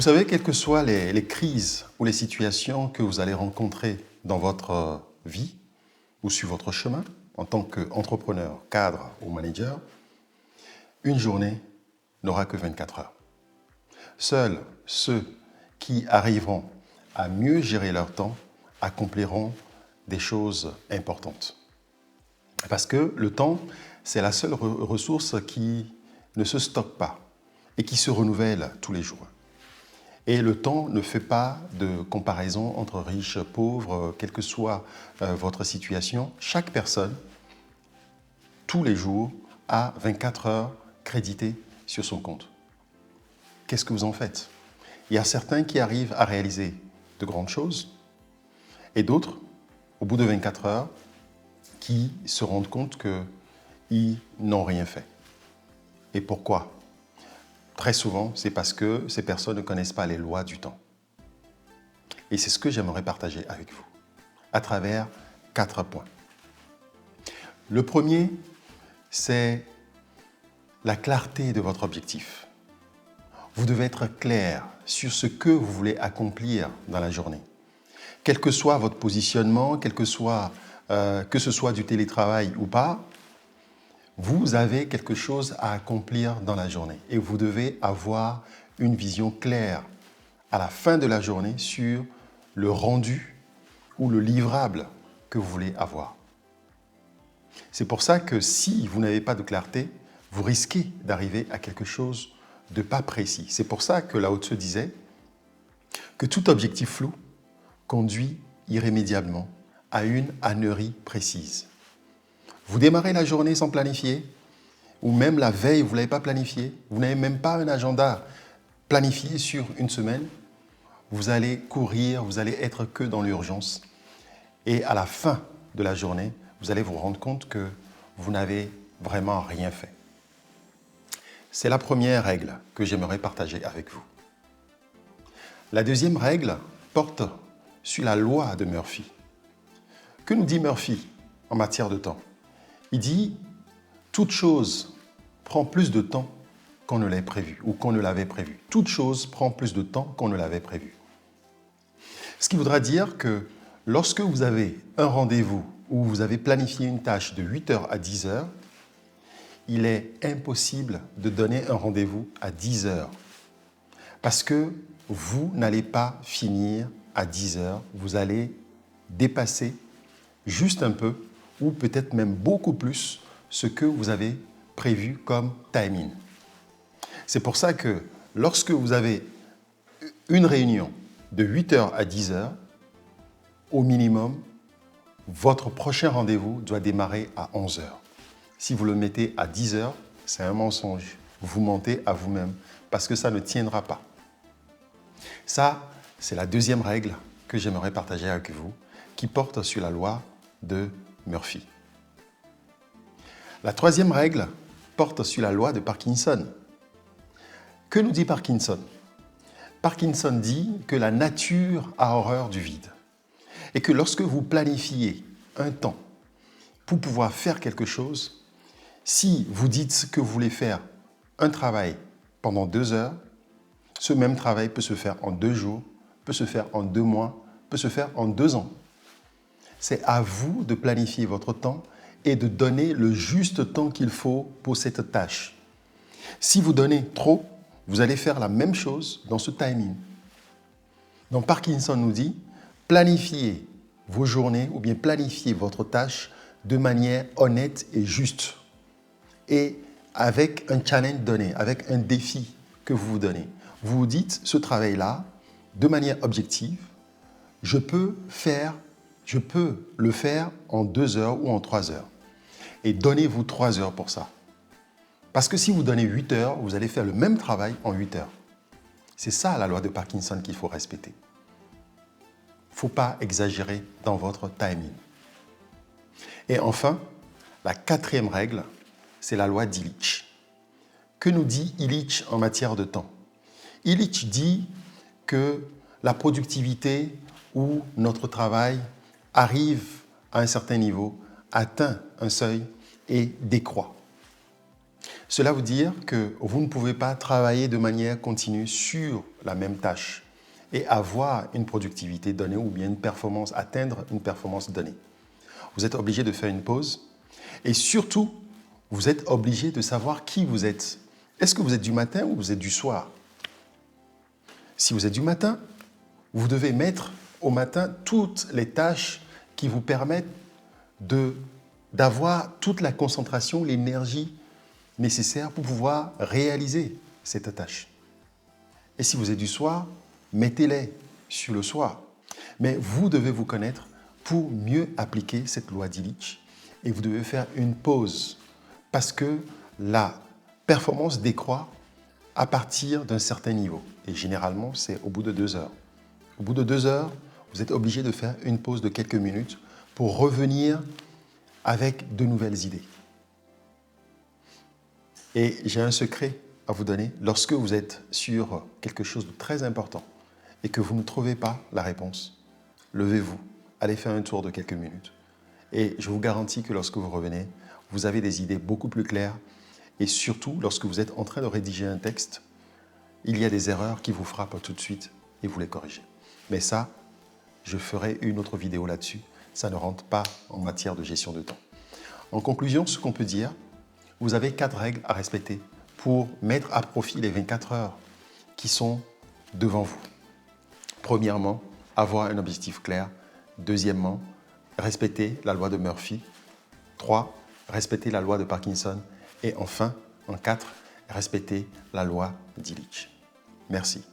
Vous savez, quelles que soient les crises ou les situations que vous allez rencontrer dans votre vie ou sur votre chemin, en tant qu'entrepreneur, cadre ou manager, une journée n'aura que 24 heures. Seuls ceux qui arriveront à mieux gérer leur temps accompliront des choses importantes. Parce que le temps, c'est la seule ressource qui ne se stocke pas et qui se renouvelle tous les jours. Et le temps ne fait pas de comparaison entre riches, pauvres, quelle que soit votre situation. Chaque personne, tous les jours, a 24 heures créditées sur son compte. Qu'est-ce que vous en faites? Il y a certains qui arrivent à réaliser de grandes choses et d'autres, au bout de 24 heures, qui se rendent compte qu'ils n'ont rien fait. Et pourquoi? Très souvent, c'est parce que ces personnes ne connaissent pas les lois du temps. Et c'est ce que j'aimerais partager avec vous, à travers 4 points. Le premier, c'est la clarté de votre objectif. Vous devez être clair sur ce que vous voulez accomplir dans la journée. Quel que soit votre positionnement, que ce soit du télétravail ou pas, vous avez quelque chose à accomplir dans la journée et vous devez avoir une vision claire à la fin de la journée sur le rendu ou le livrable que vous voulez avoir. C'est pour ça que si vous n'avez pas de clarté, vous risquez d'arriver à quelque chose de pas précis. C'est pour ça que Lao Tzu disait que tout objectif flou conduit irrémédiablement à une ânerie précise. Vous démarrez la journée sans planifier, ou même la veille, vous ne l'avez pas planifié, vous n'avez même pas un agenda planifié sur une semaine, vous allez courir, vous allez être que dans l'urgence. Et à la fin de la journée, vous allez vous rendre compte que vous n'avez vraiment rien fait. C'est la première règle que j'aimerais partager avec vous. La deuxième règle porte sur la loi de Murphy. Que nous dit Murphy en matière de temps? Il dit « Toute chose prend plus de temps qu'on ne l'ait prévu ou qu'on ne l'avait prévu. Toute chose prend plus de temps qu'on ne l'avait prévu. » Ce qui voudra dire que lorsque vous avez un rendez-vous ou vous avez planifié une tâche de 8h à 10h, il est impossible de donner un rendez-vous à 10h parce que vous n'allez pas finir à 10h, vous allez dépasser juste un peu ou peut-être même beaucoup plus ce que vous avez prévu comme timing. C'est pour ça que lorsque vous avez une réunion de 8h à 10h, au minimum, votre prochain rendez-vous doit démarrer à 11h. Si vous le mettez à 10h, c'est un mensonge. Vous mentez à vous-même parce que ça ne tiendra pas. Ça, c'est la deuxième règle que j'aimerais partager avec vous qui porte sur la loi de Murphy. La troisième règle porte sur la loi de Parkinson. Que nous dit Parkinson? Parkinson dit que la nature a horreur du vide et que lorsque vous planifiez un temps pour pouvoir faire quelque chose, si vous dites que vous voulez faire un travail pendant 2 heures, ce même travail peut se faire en 2 jours, peut se faire en 2 mois, peut se faire en 2 ans. C'est à vous de planifier votre temps et de donner le juste temps qu'il faut pour cette tâche. Si vous donnez trop, vous allez faire la même chose dans ce timing. Donc Parkinson nous dit, planifiez vos journées ou bien planifiez votre tâche de manière honnête et juste. Et avec un challenge donné, avec un défi que vous vous donnez. Vous vous dites, ce travail-là, de manière objective, je peux le faire en 2 heures ou en 3 heures. Et donnez-vous 3 heures pour ça. Parce que si vous donnez 8 heures, vous allez faire le même travail en 8 heures. C'est ça la loi de Parkinson qu'il faut respecter. Il ne faut pas exagérer dans votre timing. Et enfin, la quatrième règle, c'est la loi d'Illich. Que nous dit Illich en matière de temps? Illich dit que la productivité ou notre travail arrive à un certain niveau, atteint un seuil et décroît. Cela veut dire que vous ne pouvez pas travailler de manière continue sur la même tâche et avoir une productivité donnée ou bien atteindre une performance donnée. Vous êtes obligé de faire une pause et surtout, vous êtes obligé de savoir qui vous êtes. Est-ce que vous êtes du matin ou vous êtes du soir? Si vous êtes du matin, vous devez mettre au matin toutes les tâches qui vous permettent d'avoir toute la concentration, l'énergie nécessaire pour pouvoir réaliser cette tâche. Et si vous êtes du soir, mettez-les sur le soir. Mais vous devez vous connaître pour mieux appliquer cette loi d'Illich et vous devez faire une pause parce que la performance décroît à partir d'un certain niveau. Et généralement, c'est au bout de 2 heures. Au bout de 2 heures, vous êtes obligé de faire une pause de quelques minutes pour revenir avec de nouvelles idées. Et j'ai un secret à vous donner. Lorsque vous êtes sur quelque chose de très important et que vous ne trouvez pas la réponse, levez-vous, allez faire un tour de quelques minutes. Et je vous garantis que lorsque vous revenez, vous avez des idées beaucoup plus claires. Et surtout, lorsque vous êtes en train de rédiger un texte, il y a des erreurs qui vous frappent tout de suite et vous les corrigez. Mais ça, je ferai une autre vidéo là-dessus. Ça ne rentre pas en matière de gestion de temps. En conclusion, ce qu'on peut dire, vous avez 4 règles à respecter pour mettre à profit les 24 heures qui sont devant vous. Premièrement, avoir un objectif clair. Deuxièmement, respecter la loi de Murphy. 3, respecter la loi de Parkinson. Et enfin, en 4, respecter la loi d'Illich. Merci.